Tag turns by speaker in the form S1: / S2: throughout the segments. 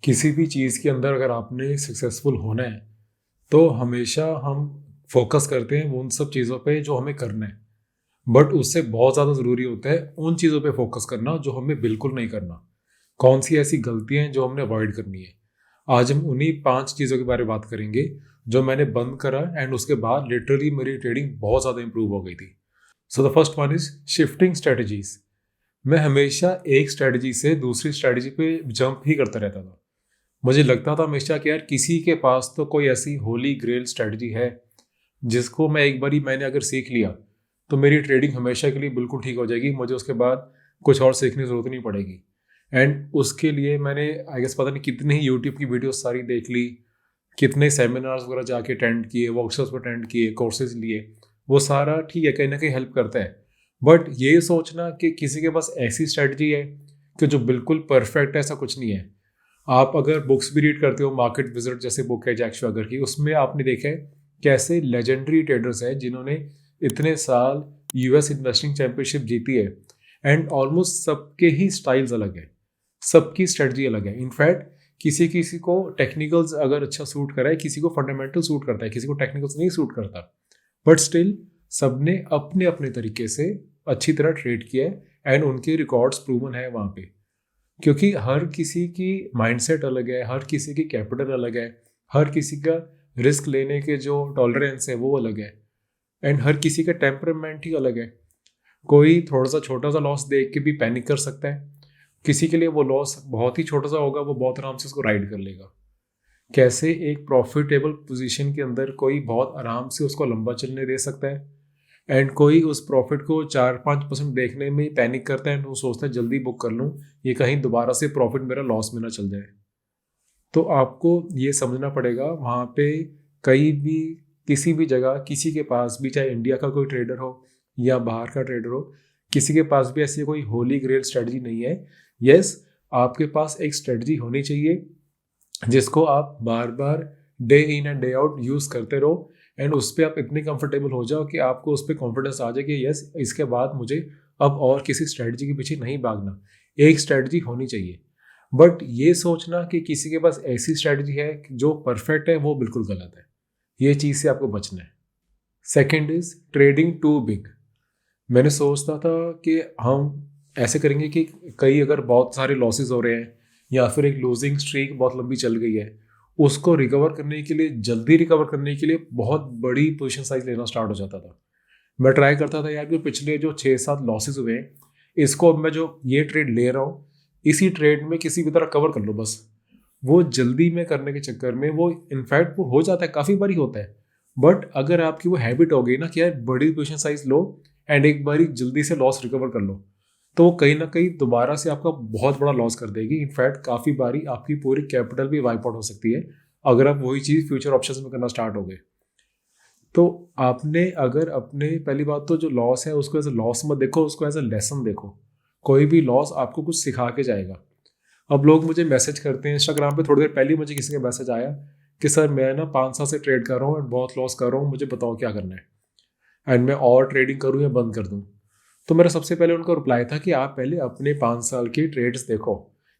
S1: किसी भी चीज़ के अंदर अगर आपने सक्सेसफुल होना है तो हमेशा हम फोकस करते हैं उन सब चीज़ों पे जो हमें करना है। बट उससे बहुत ज़्यादा ज़रूरी होता है उन चीज़ों पे फोकस करना जो हमें बिल्कुल नहीं करना। कौन सी ऐसी गलतियाँ हैं जो हमने अवॉइड करनी है। आज हम उन्हीं 5 चीज़ों के बारे में बात करेंगे जो मैंने बंद करा एंड उसके बाद लिटरली मेरी ट्रेडिंग बहुत ज़्यादा इंप्रूव हो गई थी। So the first one is shifting strategies. मैं हमेशा एक स्ट्रेटजी से दूसरी स्ट्रेटजी पे जंप ही करता रहता था। मुझे लगता था हमेशा कि यार किसी के पास तो कोई ऐसी होली ग्रेल स्ट्रेटजी है जिसको मैं एक बारी मैंने अगर सीख लिया तो मेरी ट्रेडिंग हमेशा के लिए बिल्कुल ठीक हो जाएगी, मुझे उसके बाद कुछ और सीखने की ज़रूरत नहीं पड़ेगी। एंड उसके लिए मैंने आई गेस पता नहीं कितने ही यूट्यूब की वीडियोस सारी देख ली, कितने सेमिनार्स वगैरह जाके अटेंड किए, वर्कशॉप्स अटेंड किए, कोर्सेज लिए। वो सारा ठीक है, कहीं ना कहीं हेल्प करता है। बट ये सोचना कि किसी के पास ऐसी स्ट्रेटजी है कि जो बिल्कुल परफेक्ट है, ऐसा कुछ नहीं है। आप अगर बुक्स भी रीड करते हो, मार्केट विजिट जैसे बुक है जैक श्वागर की, उसमें आपने देखा है कैसे लेजेंडरी ट्रेडर्स हैं जिन्होंने इतने साल यूएस इन्वेस्टिंग चैंपियनशिप जीती है। एंड ऑलमोस्ट सबके ही स्टाइल्स अलग है, सबकी स्ट्रेटजी अलग है। इनफैक्ट किसी किसी को टेक्निकल्स अगर अच्छा सूट करा है, किसी को फंडामेंटल सूट करता है, किसी को टेक्निकल्स नहीं सूट करता। बट स्टिल सबने अपने अपने तरीके से अच्छी तरह ट्रेड किया है एंड उनके रिकॉर्ड्स प्रूवन है वहाँ पे। क्योंकि हर किसी की माइंडसेट अलग है, हर किसी की कैपिटल अलग है, हर किसी का रिस्क लेने के जो टॉलरेंस है वो अलग है, एंड हर किसी का टेम्परामेंट ही अलग है। कोई थोड़ा सा छोटा सा लॉस देख के भी पैनिक कर सकता है, किसी के लिए वो लॉस बहुत ही छोटा सा होगा, वो बहुत आराम से उसको राइड कर लेगा। कैसे एक प्रॉफिटेबल पोजीशन के अंदर कोई बहुत आराम से उसको लंबा चलने दे सकता है, एंड कोई उस प्रॉफिट को 4-5% देखने में पैनिक करता है, वो सोचता है जल्दी बुक कर लूँ, ये कहीं दोबारा से प्रॉफिट मेरा लॉस में ना चल जाए। तो आपको ये समझना पड़ेगा वहाँ पे कहीं भी किसी भी जगह किसी के पास भी, चाहे इंडिया का कोई ट्रेडर हो या बाहर का ट्रेडर हो, किसी के पास भी ऐसी कोई होली ग्रेल स्ट्रेटजी नहीं है। यस, आपके पास एक स्ट्रेटजी होनी चाहिए जिसको आप बार बार day in and day out use करते रहो, एंड उस पर आप इतने कंफर्टेबल हो जाओ कि आपको उस पर कॉन्फिडेंस आ जाए कि यस, इसके बाद मुझे अब और किसी स्ट्रेटजी के पीछे नहीं भागना। एक स्ट्रेटजी होनी चाहिए। बट ये सोचना कि किसी के पास ऐसी स्ट्रेटजी है जो परफेक्ट है, वो बिल्कुल गलत है। ये चीज़ से आपको बचना है। Second is trading too big. मैंने सोचता था कि हम ऐसे करेंगे कि कई अगर बहुत सारे लॉसेस हो रहे हैं या फिर एक लूजिंग स्ट्रीक बहुत लंबी चल गई है, उसको रिकवर करने के लिए, जल्दी रिकवर करने के लिए बहुत बड़ी पोजीशन साइज लेना स्टार्ट हो जाता था। मैं ट्राई करता था यार कि पिछले जो 6-7 लॉसेस हुए हैं, इसको अब मैं जो ये ट्रेड ले रहा हूँ, इसी ट्रेड में किसी भी तरह कवर कर लो बस। वो जल्दी में करने के चक्कर में वो इनफैक्ट वो हो जाता है, काफ़ी बारी होता है। बट अगर आपकी वो हैबिट हो गई ना कि यार बड़ी पोजीशन साइज लो एंड एक बारी जल्दी से लॉस रिकवर कर लो, तो वो कहीं ना कहीं दोबारा से आपका बहुत बड़ा लॉस कर देगी। इनफैक्ट काफ़ी बारी आपकी पूरी कैपिटल भी वाइप आउट हो सकती है अगर आप वही चीज़ फ्यूचर ऑप्शंस में करना स्टार्ट हो गए। तो आपने अगर अपने, पहली बात तो जो लॉस है उसको एज अ लॉस मत देखो, उसको एज अ लेसन देखो। कोई भी लॉस आपको कुछ सिखा के जाएगा। अब लोग मुझे मैसेज करते हैं इंस्टाग्राम पे, थोड़ी देर पहले मुझे किसी का मैसेज आया कि सर मैं ना 5 साल से ट्रेड कर रहा हूँ एंड बहुत लॉस कर रहा हूँ, मुझे बताओ क्या करना है, एंड मैं और ट्रेडिंग करूँ या बंद कर दूँ। तो मेरा सबसे पहले उनको रिप्लाई था कि आप पहले अपने 5 साल की ट्रेड्स देखो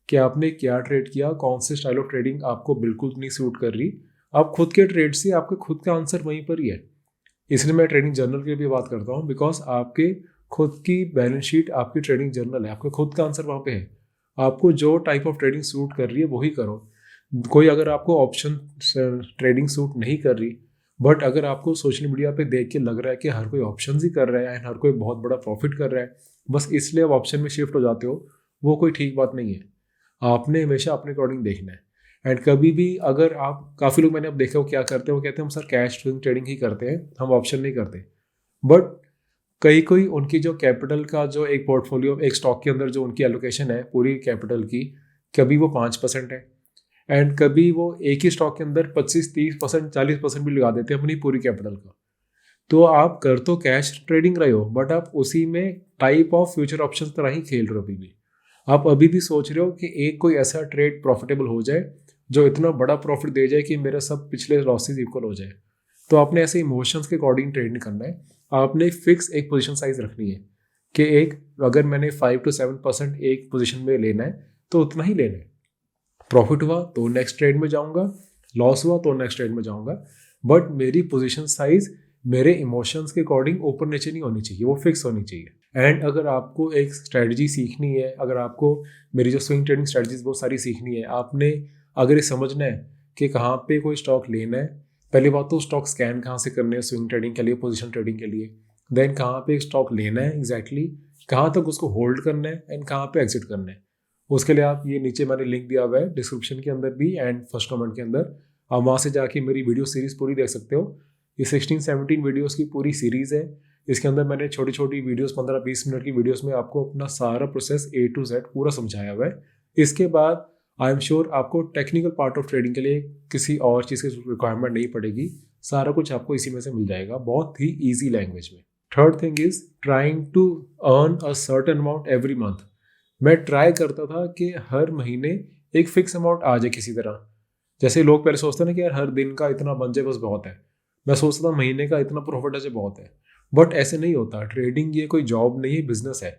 S1: कि आपने क्या ट्रेड किया, कौन से स्टाइल ऑफ ट्रेडिंग आपको बिल्कुल नहीं सूट कर रही। आप खुद के ट्रेड से आपका खुद का आंसर वहीं पर ही है। इसलिए मैं ट्रेडिंग जर्नल की भी बात करता हूँ, बिकॉज आपके खुद की बैलेंस शीट आपकी ट्रेडिंग जर्नल है, आपका खुद का आंसर वहाँ पे है। आपको जो टाइप ऑफ ट्रेडिंग सूट कर रही है वही करो। कोई अगर आपको ऑप्शन ट्रेडिंग सूट नहीं कर रही, बट अगर आपको सोशल मीडिया पे देख के लग रहा है कि हर कोई ऑप्शन ही कर रहा है एंड हर कोई बहुत बड़ा प्रॉफिट कर रहा है, बस इसलिए आप ऑप्शन में शिफ्ट हो जाते हो, वो कोई ठीक बात नहीं है। आपने हमेशा अपने अकॉर्डिंग देखना है। एंड कभी भी अगर आप, काफ़ी लोग मैंने अब देखा वो क्या करते हैं, वो कहते हैं हम सर कैश ट्रेडिंग ही करते हैं, हम ऑप्शन नहीं करते। बट कई कोई उनकी जो कैपिटल का जो एक पोर्टफोलियो, एक स्टॉक के अंदर जो उनकी एलोकेशन है पूरी कैपिटल की, कभी वो 5% है एंड कभी वो एक ही स्टॉक के अंदर 25-30%, 40% भी लगा देते हैं अपनी पूरी कैपिटल का। तो आप कर तो कैश ट्रेडिंग रहे हो, बट आप उसी में टाइप ऑफ फ्यूचर ऑप्शन तरह ही खेल रहे हो। अभी भी आप अभी भी सोच रहे हो कि एक कोई ऐसा ट्रेड प्रॉफिटेबल हो जाए जो इतना बड़ा प्रॉफिट दे जाए कि मेरा सब पिछले लॉसेस इक्वल हो जाए। तो आपने ऐसे इमोशंस के अकॉर्डिंग ट्रेड नहीं करना है। आपने फिक्स एक पोजीशन साइज रखनी है कि एक, अगर मैंने 5 to 7% एक पोजीशन में लेना है तो उतना ही लेना है। प्रॉफिट हुआ तो नेक्स्ट ट्रेड में जाऊंगा, लॉस हुआ तो नेक्स्ट ट्रेड में जाऊंगा, बट मेरी पोजीशन साइज मेरे इमोशंस के अकॉर्डिंग ऊपर नीचे नहीं होनी चाहिए, वो फिक्स होनी चाहिए। एंड अगर आपको एक स्ट्रेटजी सीखनी है, अगर आपको मेरी जो स्विंग ट्रेडिंग स्ट्रेटजीज बहुत सारी सीखनी है, आपने अगर ये समझना है कि कहाँ पे कोई स्टॉक लेना है, पहली बात तो स्टॉक स्कैन कहाँ से करने हैं स्विंग ट्रेडिंग के लिए, पोजीशन ट्रेडिंग के लिए, देन कहाँ पे एक स्टॉक लेना है एग्जैक्टली, कहाँ तक उसको होल्ड करना है एंड कहाँ पे एग्जिट करना है, उसके लिए आप ये नीचे मैंने लिंक दिया हुआ है डिस्क्रिप्शन के अंदर भी एंड फर्स्ट कमेंट के अंदर, आप वहाँ से जाके मेरी वीडियो सीरीज़ पूरी देख सकते हो। ये 16-17 वीडियोस की पूरी सीरीज़ है। इसके अंदर मैंने छोटी छोटी वीडियोस 15-20 मिनट की वीडियोस में आपको अपना सारा प्रोसेस A to Z पूरा समझाया हुआ है। इसके बाद आई एम श्योर आपको टेक्निकल पार्ट ऑफ ट्रेडिंग के लिए किसी और चीज़ की रिक्वायरमेंट नहीं पड़ेगी, सारा कुछ आपको इसी में से मिल जाएगा बहुत ही ईजी लैंग्वेज में। Third thing is trying to earn a certain amount every month. मैं ट्राई करता था कि हर महीने एक फिक्स अमाउंट आ जाए किसी तरह। जैसे लोग पहले सोचते हैं ना कि यार हर दिन का इतना बन जाए बस बहुत है, मैं सोचता था महीने का इतना प्रॉफिट आ जाए बहुत है, बट ऐसे नहीं होता। ट्रेडिंग ये कोई जॉब नहीं है, बिजनेस है।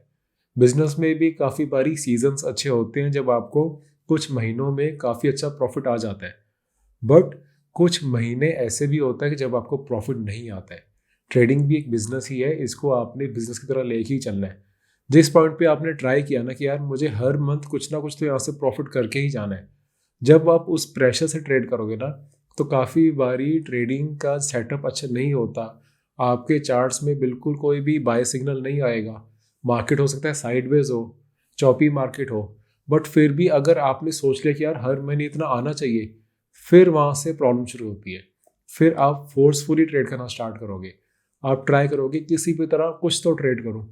S1: बिजनेस में भी काफ़ी बारी सीजन्स अच्छे होते हैं जब आपको कुछ महीनों में काफ़ी अच्छा प्रॉफिट आ जाता है, बट कुछ महीने ऐसे भी होता है कि जब आपको प्रॉफिट नहीं आता है। ट्रेडिंग भी एक बिजनेस ही है, इसको आपने बिजनेस की तरह लेके ही चलना है। जिस पॉइंट पे आपने ट्राई किया ना कि यार मुझे हर मंथ कुछ ना कुछ तो यहाँ से प्रॉफिट करके ही जाना है, जब आप उस प्रेशर से ट्रेड करोगे ना तो काफ़ी बारी ट्रेडिंग का सेटअप अच्छा नहीं होता। आपके चार्ट्स में बिल्कुल कोई भी बाय सिग्नल नहीं आएगा, मार्केट हो सकता है साइडवेज हो, चॉपी मार्केट हो, बट फिर भी अगर आपने सोच लिया कि यार हर महीने इतना आना चाहिए, फिर वहाँ से प्रॉब्लम शुरू होती है। फिर आप फोर्सफुली ट्रेड करना स्टार्ट करोगे, आप ट्राई करोगे किसी भी तरह कुछ तो ट्रेड करूँ।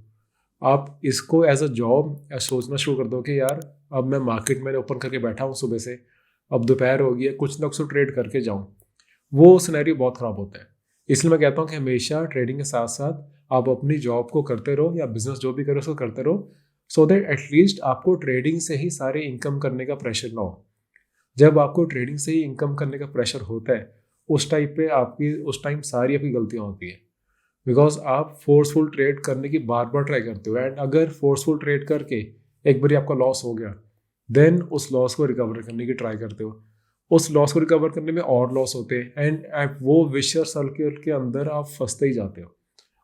S1: आप इसको एज अ जॉब सोचना शुरू कर दो कि यार अब मैं मार्केट में ओपन करके बैठा हूँ सुबह से, अब दोपहर हो गई है, कुछ ना कुछ तो ट्रेड करके जाऊँ। वो सिनेरियो बहुत ख़राब होता है। इसलिए मैं कहता हूँ कि हमेशा ट्रेडिंग के साथ साथ आप अपनी जॉब को करते रहो या बिजनेस जो भी करो उसको करते रहो, सो दैट एटलीस्ट आपको ट्रेडिंग से ही सारे इनकम करने का प्रेशर ना हो। जब आपको ट्रेडिंग से ही इनकम करने का प्रेशर होता है उस टाइम सारी आपकी गलतियाँ होती है, बिकॉज आप फोर्सफुल ट्रेड करने की बार बार ट्राई करते हो, एंड अगर फोर्सफुल ट्रेड करके एक बार आपका लॉस हो गया, देन उस लॉस को रिकवर करने की ट्राई करते हो, उस लॉस को रिकवर करने में और लॉस होते हैं, एंड वो विशियस सर्कल के अंदर आप फंसते ही जाते हो।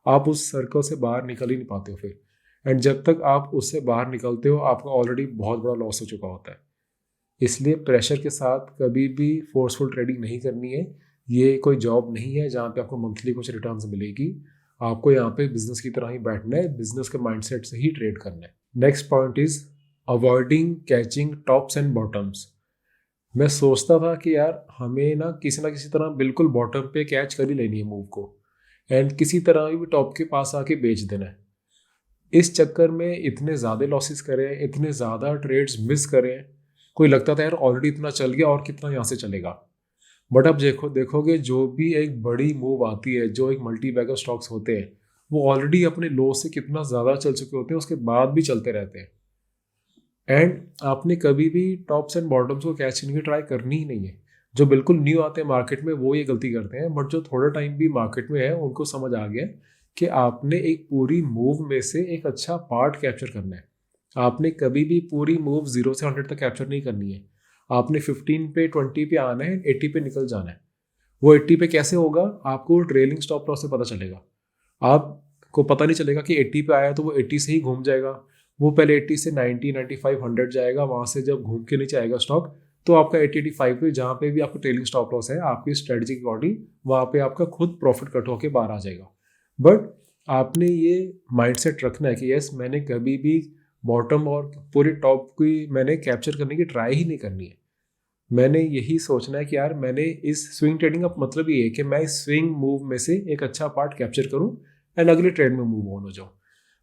S1: आप उस सर्कल से बाहर निकल ही नहीं पाते हो फिर, एंड जब तक आप उससे बाहर निकलते हो आपका ऑलरेडी बहुत बड़ा लॉस हो चुका होता है। इसलिए प्रेशर के साथ कभी भी फोर्सफुल ट्रेडिंग नहीं करनी है। ये कोई जॉब नहीं है जहाँ पे आपको मंथली कुछ रिटर्न्स मिलेगी। आपको यहाँ पे बिजनेस की तरह ही बैठना है, बिजनेस के माइंडसेट से ही ट्रेड करना है। Next point is avoiding catching tops and bottoms. मैं सोचता था कि यार हमें ना किसी तरह बिल्कुल बॉटम पे कैच कर ही लेनी है मूव को, एंड किसी तरह भी टॉप के पास आके बेच देना है। इस चक्कर में इतने ज़्यादा लॉसेस करें, इतने ज़्यादा ट्रेड्स मिस करें, कोई लगता था यार ऑलरेडी इतना चल गया और कितना यहाँ से चलेगा। बट अब देखोगे जो भी एक बड़ी मूव आती है, जो एक मल्टी बैगर स्टॉक्स होते हैं, वो ऑलरेडी अपने लो से कितना ज़्यादा चल चुके होते हैं, उसके बाद भी चलते रहते हैं। एंड आपने कभी भी टॉप्स एंड बॉटम्स को कैच करने की ट्राई करनी ही नहीं है। जो बिल्कुल न्यू आते हैं मार्केट में वो ये गलती करते हैं, बट जो थोड़ा टाइम भी मार्केट में है उनको समझ आ गया कि आपने एक पूरी मूव में से एक अच्छा पार्ट कैप्चर करना है। आपने कभी भी पूरी मूव 0 से 100 तक कैप्चर नहीं करनी है। आपने 15 पे 20 पे आना है, 80 पे निकल जाना है। वो 80 पे कैसे होगा, आपको ट्रेलिंग स्टॉप लॉस से पता चलेगा। आपको पता नहीं चलेगा कि 80 पे आया तो वो 80 से ही घूम जाएगा। वो पहले 80 से 90, 95, 100 जाएगा, वहाँ से जब घूम के नीचे आएगा स्टॉक तो आपका 80-85 पे जहाँ पे भी आपको ट्रेलिंग स्टॉप लॉस है आपकी स्ट्रेटजी के अकॉर्डिंग, वहाँ पे आपका खुद प्रॉफिट कट होकर बाहर आ जाएगा। बट आपने ये माइंडसेट रखना है कि यस मैंने कभी भी बॉटम और पूरे टॉप की मैंने कैप्चर करने की ट्राई ही नहीं करनी है। मैंने यही सोचना है कि यार मैंने इस स्विंग ट्रेडिंग का मतलब ये है कि मैं इस स्विंग मूव में से एक अच्छा पार्ट कैप्चर करूं एंड अगले ट्रेड में मूव ऑन हो जाऊं।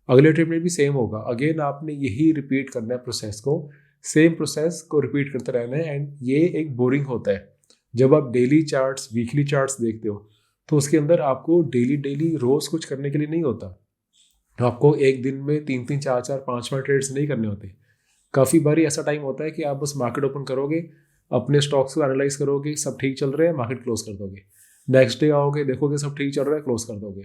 S1: अगले ट्रेड में भी सेम होगा, अगेन आपने यही रिपीट करना है प्रोसेस को, सेम प्रोसेस को रिपीट करते रहना है। एंड ये एक बोरिंग होता है। जब आप डेली चार्ट्स, वीकली चार्ट्स देखते हो तो उसके अंदर आपको डेली रोज कुछ करने के लिए नहीं होता। आपको एक दिन में 3-3, 4-4, 5-5 ट्रेड्स नहीं करने होते। काफ़ी बार ऐसा टाइम होता है कि आप बस मार्केट ओपन करोगे, अपने स्टॉक्स को एनालाइज करोगे, सब ठीक चल रहे हैं, मार्केट क्लोज कर दोगे। नेक्स्ट डे आओगे, देखोगे सब ठीक चल रहा है, क्लोज कर दोगे।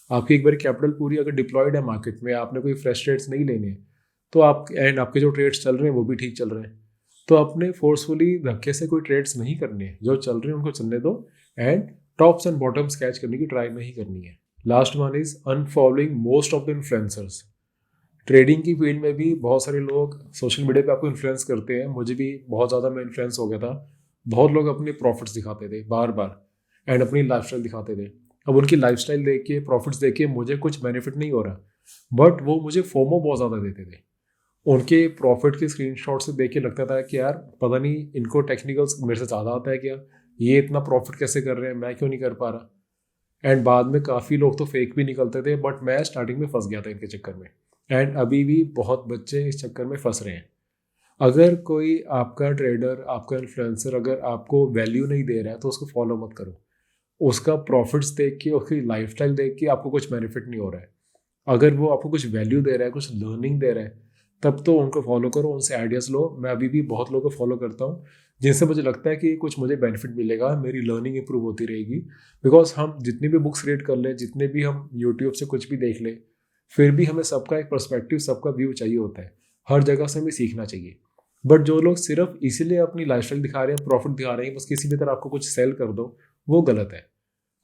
S1: आपकी एक बार कैपिटल पूरी अगर डिप्लॉयड है मार्केट में, आपने कोई फ्रेश ट्रेड्स नहीं लेने हैं, तो आप एंड आपके जो ट्रेड्स चल रहे हैं वो भी ठीक चल रहे हैं। तो अपने फोर्सफुली धक्के से कोई ट्रेड्स नहीं करने हैं, जो चल रहे हैं उनको चलने दो and tops and bottoms catch करने की ट्राई नहीं करनी है। Last one is unfollowing most of the influencers. Trading की फील्ड में भी बहुत सारे लोग सोशल मीडिया पे आपको इन्फ्लुएंस करते हैं, मुझे भी बहुत ज़्यादा मैं इन्फ्लुएंस हो गया था। बहुत लोग अपने प्रॉफिट्स दिखाते थे बार बार एंड अपनी लाइफस्टाइल दिखाते थे। अब उनकी लाइफस्टाइल देख के प्रॉफिट्स देख के मुझे कुछ बेनिफिट नहीं हो रहा, बट वो मुझे फोमो बहुत ज़्यादा देते थे। उनके प्रॉफिट के स्क्रीनशॉट से देख के लगता था कि यार पता नहीं इनको टेक्निकल्स मेरे से ज़्यादा आता है क्या, ये इतना प्रॉफिट कैसे कर रहे हैं, मैं क्यों नहीं कर पा रहा। एंड बाद में काफ़ी लोग तो फेक भी निकलते थे, बट मैं स्टार्टिंग में फंस गया था इनके चक्कर में। एंड अभी भी बहुत बच्चे इस चक्कर में फंस रहे हैं। अगर कोई आपका ट्रेडर, आपका इन्फ्लुएंसर अगर आपको वैल्यू नहीं दे रहा है तो उसको फॉलो मत करो। उसका प्रॉफिट्स देख के, उसकी लाइफस्टाइल देख के आपको कुछ बेनिफिट नहीं हो रहा है। अगर वो आपको कुछ वैल्यू दे रहा है, कुछ लर्निंग दे रहा है, तब तो उनको फॉलो करो, उनसे आइडियाज़ लो। मैं अभी भी बहुत लोगों को फॉलो करता हूँ जिनसे मुझे लगता है कि कुछ मुझे बेनिफिट मिलेगा, मेरी लर्निंग इंप्रूव होती रहेगी। बिकॉज हम जितनी भी बुक्स रीड कर लें, जितने भी हम यूट्यूब से कुछ भी देख लें, फिर भी हमें सबका एक पर्सपेक्टिव, सबका व्यू चाहिए होता है। हर जगह से हमें सीखना चाहिए। बट जो लोग सिर्फ इसीलिए अपनी लाइफस्टाइल दिखा रहे हैं, प्रॉफिट दिखा रहे हैं, बस किसी भी तरह आपको कुछ सेल कर दो, वो गलत है।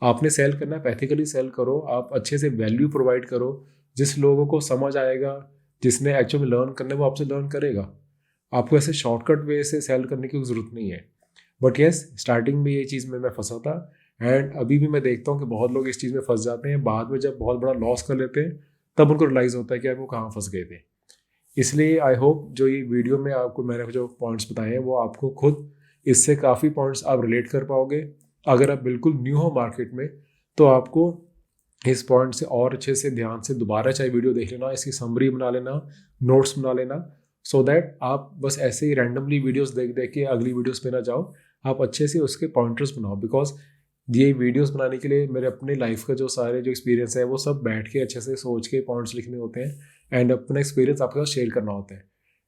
S1: आपने सेल करना है, पैथिकली सेल करो, आप अच्छे से वैल्यू प्रोवाइड करो। जिस लोगों को समझ आएगा, जिसने एक्चुअली में लर्न करना है, वो आपसे लर्न करेगा। आपको ऐसे शॉर्टकट वे से सेल करने की ज़रूरत नहीं है। बट येस, स्टार्टिंग में ये चीज़ में मैं फंसा था एंड अभी भी मैं देखता हूँ कि बहुत लोग इस चीज़ में फंस जाते हैं। बाद में जब बहुत बड़ा लॉस कर लेते हैं तब उनको रियलाइज़ होता है कि यार वो कहाँ फंस गए थे। इसलिए आई होप जो ये वीडियो में आपको मैंने जो पॉइंट्स बताए हैं वो आपको खुद इससे काफ़ी पॉइंट्स आप रिलेट कर पाओगे। अगर आप बिल्कुल न्यू हो मार्केट में तो आपको इस पॉइंट से और अच्छे से ध्यान से दोबारा चाहे वीडियो देख लेना, इसकी समरी बना लेना, नोट्स बना लेना, सो दैट आप बस ऐसे ही रैंडमली वीडियोस देख देख के अगली वीडियोस पे ना जाओ। आप अच्छे से उसके पॉइंटर्स बनाओ। बिकॉज ये वीडियोस बनाने के लिए मेरे अपने लाइफ का जो सारे जो एक्सपीरियंस है वो सब बैठ के अच्छे से सोच के पॉइंट्स लिखने होते हैं एंड अपना एक्सपीरियंस आपके साथ शेयर करना होता है।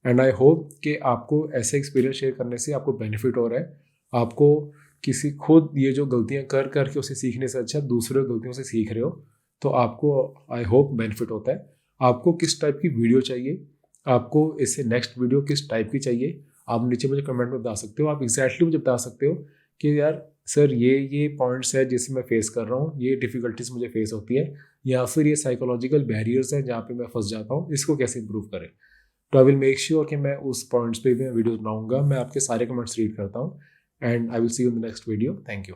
S1: एंड आई होप कि आपको ऐसे एक्सपीरियंस शेयर करने से आपको बेनिफिट हो रहा है। आपको किसी खुद ये जो गलतियां कर करके उसे सीखने से अच्छा दूसरे गलतियों से सीख रहे हो, तो आपको आई होप बेनिफिट होता है। आपको किस टाइप की वीडियो चाहिए, आपको इससे नेक्स्ट वीडियो किस टाइप की चाहिए, आप नीचे मुझे कमेंट में बता सकते हो। आप एग्जैक्टली मुझे बता सकते हो कि यार सर ये पॉइंट्स है जिससे मैं फेस कर रहा हूँ, ये डिफ़िकल्टीज मुझे फेस होती है, या फिर ये साइकोलॉजिकल बैरियर्स हैं जहाँ पे मैं फंस जाता हूँ, इसको कैसे इंप्रूव करें। तो आई विल मेक श्योर कि मैं उस पॉइंट्स पे भी मैं वीडियोस बनाऊंगा। मैं आपके सारे कमेंट्स रीड करता हूँ and I will see you in the next video. Thank you.